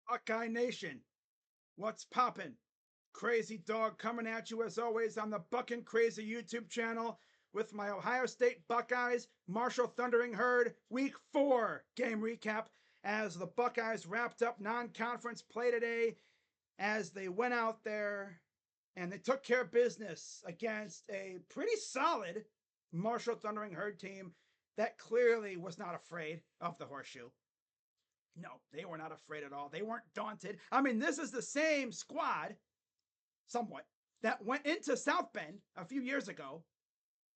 Buckeye Nation, what's poppin'? Crazy Dog coming at you as always on the Buckin' Crazy YouTube channel with my Ohio State Buckeyes Marshall Thundering Herd Week 4 game recap as the Buckeyes wrapped up non-conference play today as they went out there and they took care of business against a pretty solid Marshall Thundering Herd team that clearly was not afraid of the horseshoe. No, they were not afraid at all. They weren't daunted. I mean, this is the same squad, somewhat, that went into South Bend a few years ago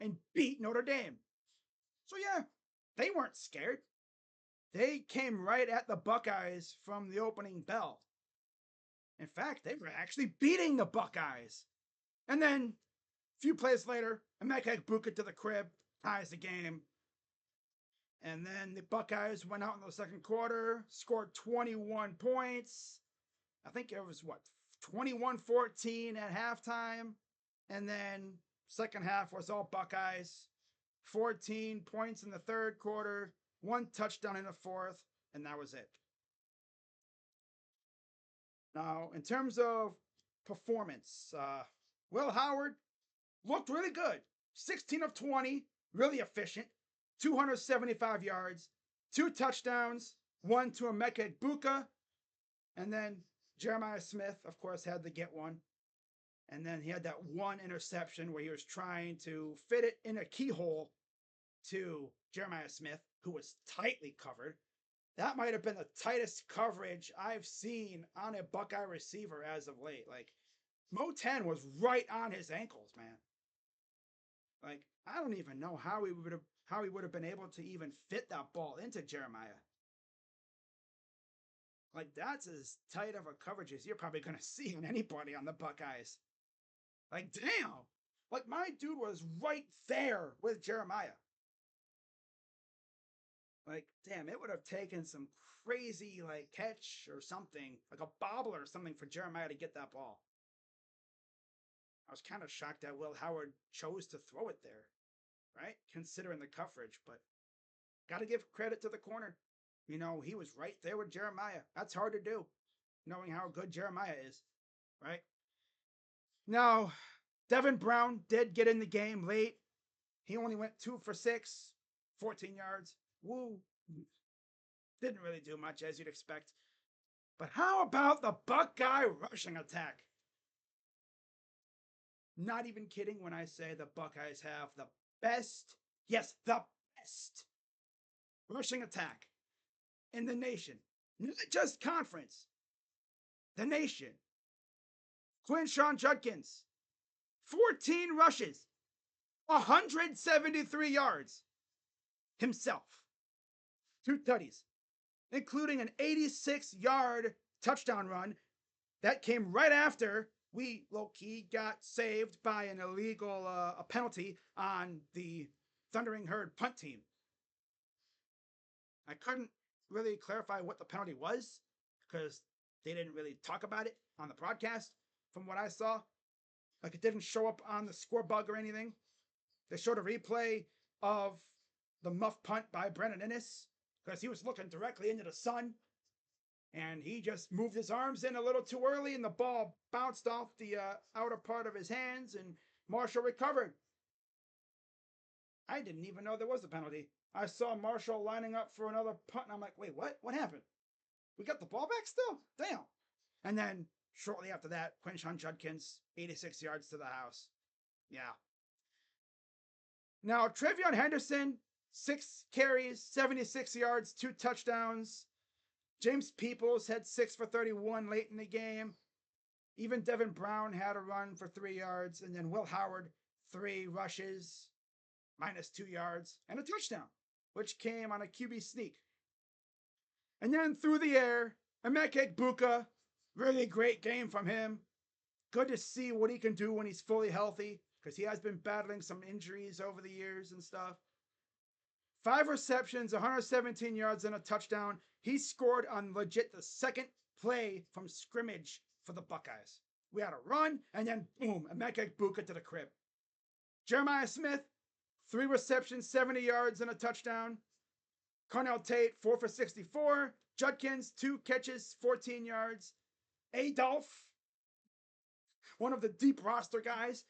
and beat Notre Dame. So, yeah, they weren't scared. They came right at the Buckeyes from the opening bell. In fact, they were actually beating the Buckeyes. And then a few plays later, Emeka Egbuka to the crib, ties the game. And then the Buckeyes went out in the second quarter, scored 21 points. I think it was what, 21-14 at halftime. And then second half was all Buckeyes. 14 points in the third quarter, one touchdown in the fourth, and that was it. Now, in terms of performance, Will Howard looked really good. 16 of 20, really efficient. 275 yards, 2 touchdowns, one to Emeka Egbuka, and then Jeremiah Smith, of course, had to get one. And then he had that one interception where he was trying to fit it in a keyhole to Jeremiah Smith, who was tightly covered. That might have been the tightest coverage I've seen on a Buckeye receiver as of late. Like, Mo 10 was right on his ankles, man. Like, I don't even know how he would have been able to even fit that ball into Jeremiah. Like, that's as tight of a coverage as you're probably going to see in anybody on the Buckeyes. Like, damn. Like, my dude was right there with Jeremiah. Like, damn, it would have taken some crazy, like, catch or something, like a bobble or something for Jeremiah to get that ball. I was kind of shocked that Will Howard chose to throw it there, right? Considering the coverage, but got to give credit to the corner. You know, he was right there with Jeremiah. That's hard to do, knowing how good Jeremiah is, right? Now, Devin Brown did get in the game late. He only went 2 for 6, 14 yards. Woo. Didn't really do much, as you'd expect. But how about the Buckeye rushing attack? Not even kidding when I say the Buckeyes have the best, yes, the best rushing attack in the nation. Not just conference, the nation. Quinshawn Judkins, 14 rushes, 173 yards himself. 2 tutties, including an 86-yard touchdown run that came right after we low-key got saved by an illegal a penalty on the Thundering Herd punt team. I couldn't really clarify what the penalty was because they didn't really talk about it on the broadcast from what I saw. Like, it didn't show up on the score bug or anything. They showed a replay of the muff punt by Brennan Innes because he was looking directly into the sun and he just moved his arms in a little too early and the ball bounced off the outer part of his hands and Marshall recovered. I didn't even know there was a penalty. I saw Marshall lining up for another punt and I'm like, wait, what? What happened? We got the ball back still? Damn. And then shortly after that, Quinshawn Judkins, 86 yards to the house. Yeah. Now, Trevion Henderson, 6 carries, 76 yards, 2 touchdowns. James Peoples had 6 for 31 late in the game. Even Devin Brown had a run for 3 yards. And then Will Howard, 3 rushes, minus 2 yards, and a touchdown, which came on a QB sneak. And then through the air, Emeka Egbuka, really great game from him. Good to see what he can do when he's fully healthy, because he has been battling some injuries over the years and stuff. 5 receptions, 117 yards, and a touchdown. He scored on legit the second play from scrimmage for the Buckeyes. We had a run, and then boom, Emeka Egbuka to the crib. Jeremiah Smith, 3 receptions, 70 yards, and a touchdown. Cornell Tate, 4 for 64. Judkins, 2 catches, 14 yards. Adolph, one of the deep roster guys,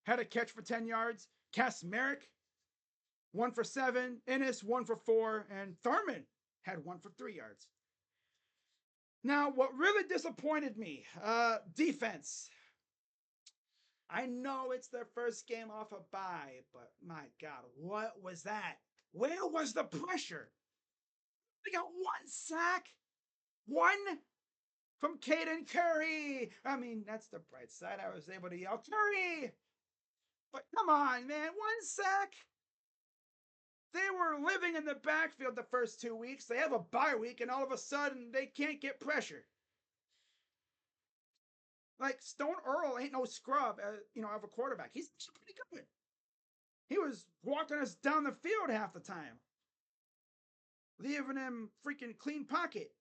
had a catch for 10 yards. Cass Merrick, 1 for 7. Ennis, 1 for 4. And Thurman had 1 for 3 yards. Now, what really disappointed me, defense. I know it's their first game off a bye, but my God, what was that? Where was the pressure? They got 1 sack. 1 from Caden Curry. I mean, that's the bright side. I was able to yell, Curry! But come on, man, 1 sack? They were living in the backfield the first 2 weeks. They have a bye week, and all of a sudden, they can't get pressure. Like, Stone Earl ain't no scrub, of a quarterback. He's pretty good. He was walking us down the field half the time, leaving him freaking clean pocket.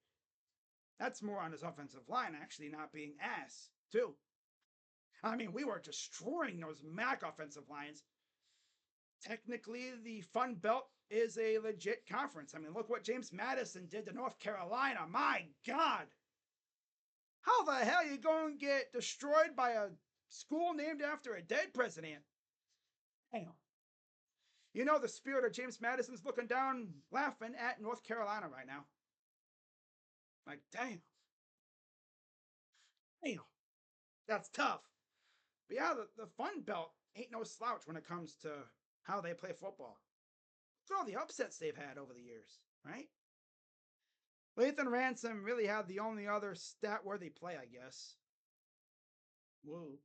That's more on his offensive line, actually, not being ass, too. I mean, we were destroying those MAC offensive lines. Technically, the Fun Belt is a legit conference. I mean, look what James Madison did to North Carolina. My God. How the hell are you going to get destroyed by a school named after a dead president? Damn. You know, the spirit of James Madison's looking down, laughing at North Carolina right now. Like, damn. Damn. That's tough. But yeah, the Fun Belt ain't no slouch when it comes to how they play football. Look at all the upsets they've had over the years, right? Lathan Ransom really had the only other stat-worthy play, I guess. Whoa.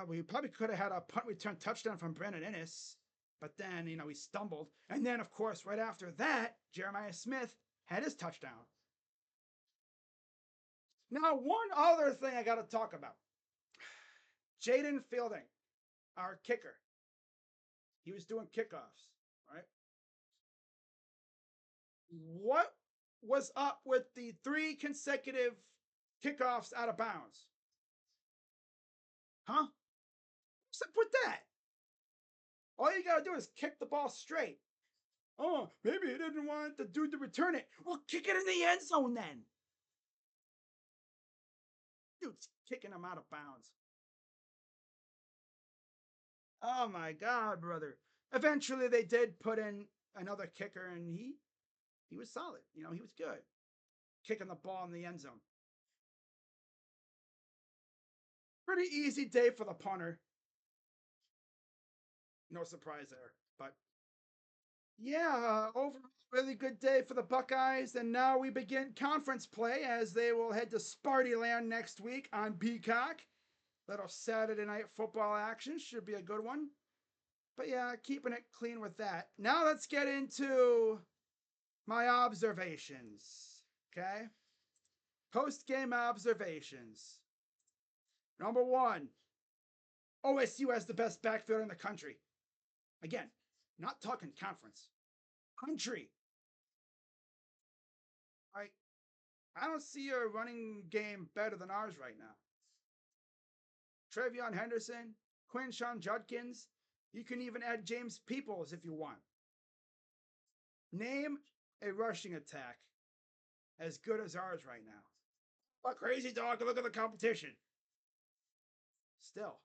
We probably could have had a punt return touchdown from Brandon Ennis, but then, he stumbled. And then, of course, right after that, Jeremiah Smith had his touchdown. Now, one other thing I got to talk about. Jaden Fielding, our kicker. He was doing kickoffs, right? What was up with the 3 consecutive kickoffs out of bounds? Huh? What's up with that? All you got to do is kick the ball straight. Oh, maybe he didn't want the dude to return it. Well, kick it in the end zone then. Dude's kicking him out of bounds. Oh my God, brother. Eventually they did put in another kicker, and he was solid. He was good. Kicking the ball in the end zone. Pretty easy day for the punter. No surprise there. But yeah, overall, really good day for the Buckeyes. And now we begin conference play as they will head to Spartyland next week on Peacock. Little Saturday night football action. Should be a good one. But yeah, keeping it clean with that. Now let's get into my observations. Okay? Post-game observations. Number 1, OSU has the best backfield in the country. Again, not talking conference. Country. I don't see a running game better than ours right now. Trevion Henderson, Quinshawn Judkins. You can even add James Peoples if you want. Name a rushing attack as good as ours right now. But crazy dog, look at the competition. Still,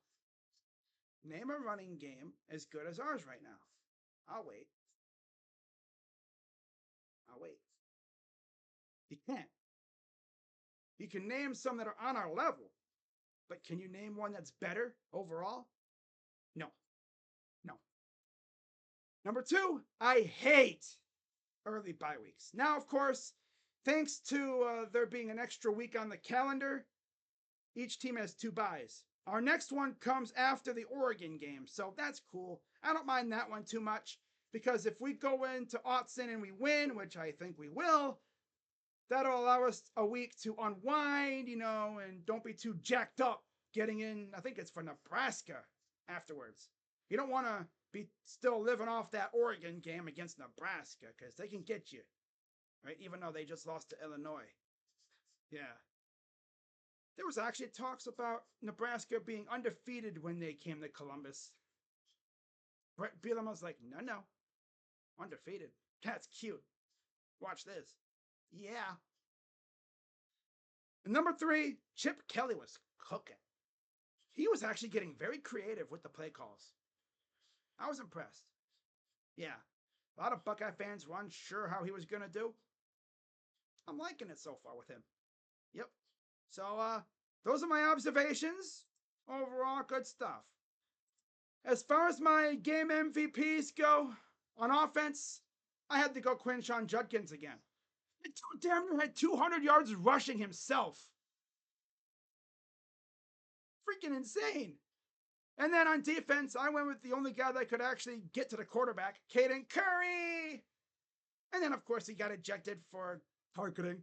name a running game as good as ours right now. I'll wait. You can't. You can name some that are on our level, but can you name one that's better overall? No. Number 2, I hate early bye weeks. Now, of course, thanks to there being an extra week on the calendar, each team has 2 byes. Our next one comes after the Oregon game, so that's cool. I don't mind that one too much, because if we go into Autzen and we win, which I think we will, that'll allow us a week to unwind, and don't be too jacked up getting in, I think it's for Nebraska afterwards. You don't want to be still living off that Oregon game against Nebraska, because they can get you, right? Even though they just lost to Illinois. Yeah. There was actually talks about Nebraska being undefeated when they came to Columbus. Brett Bielema was like, no. Undefeated. That's cute. Watch this. Yeah. And number 3, Chip Kelly was cooking. He was actually getting very creative with the play calls. I was impressed. Yeah. A lot of Buckeye fans were unsure how he was going to do. I'm liking it so far with him. Yep. So, those are my observations. Overall, good stuff. As far as my game MVPs go, on offense, I had to go Quinshon Judkins again. He damn near had 200 yards rushing himself. Freaking insane. And then on defense, I went with the only guy that could actually get to the quarterback, Caden Curry. And then, of course, he got ejected for targeting.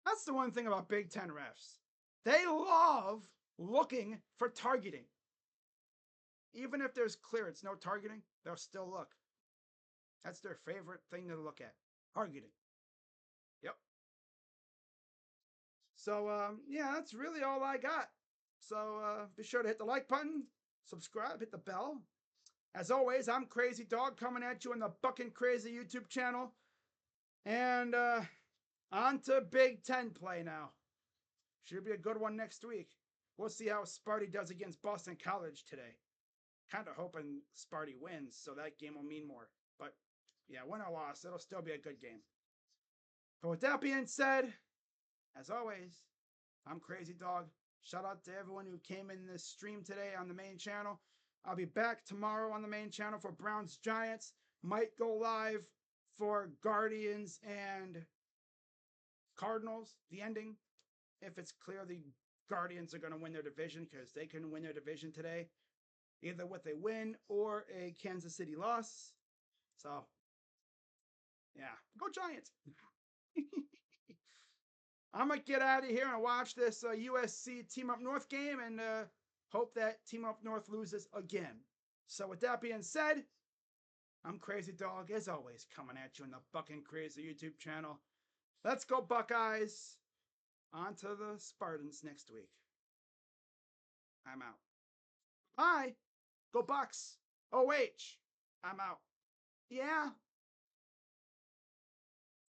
That's the one thing about Big Ten refs. They love looking for targeting. Even if there's clearance, no targeting, they'll still look. That's their favorite thing to look at. Targeting. Yep. So, yeah, that's really all I got. So, be sure to hit the like button, subscribe, hit the bell. As always, I'm Crazy Dog coming at you on the Buckin' Crazy YouTube channel. And, on to Big Ten play now. Should be a good one next week. We'll see how Sparty does against Boston College today. Kind of hoping Sparty wins, so that game will mean more. But, yeah, win or loss, it'll still be a good game. But with that being said, as always, I'm Crazy Dog. Shout out to everyone who came in this stream today on the main channel. I'll be back tomorrow on the main channel for Browns Giants. Might go live for Guardians and Cardinals, the ending. If it's clear the Guardians are going to win their division, because they can win their division today, either with a win or a Kansas City loss. So, yeah, go Giants. I'm going to get out of here and watch this USC Team Up North game and hope that Team Up North loses again. So with that being said, I'm Crazy Dog, as always, coming at you on the Buckin' Crazy YouTube channel. Let's go Buckeyes. On to the Spartans next week. I'm out. Bye. Go Bucks. OH. I'm out. Yeah.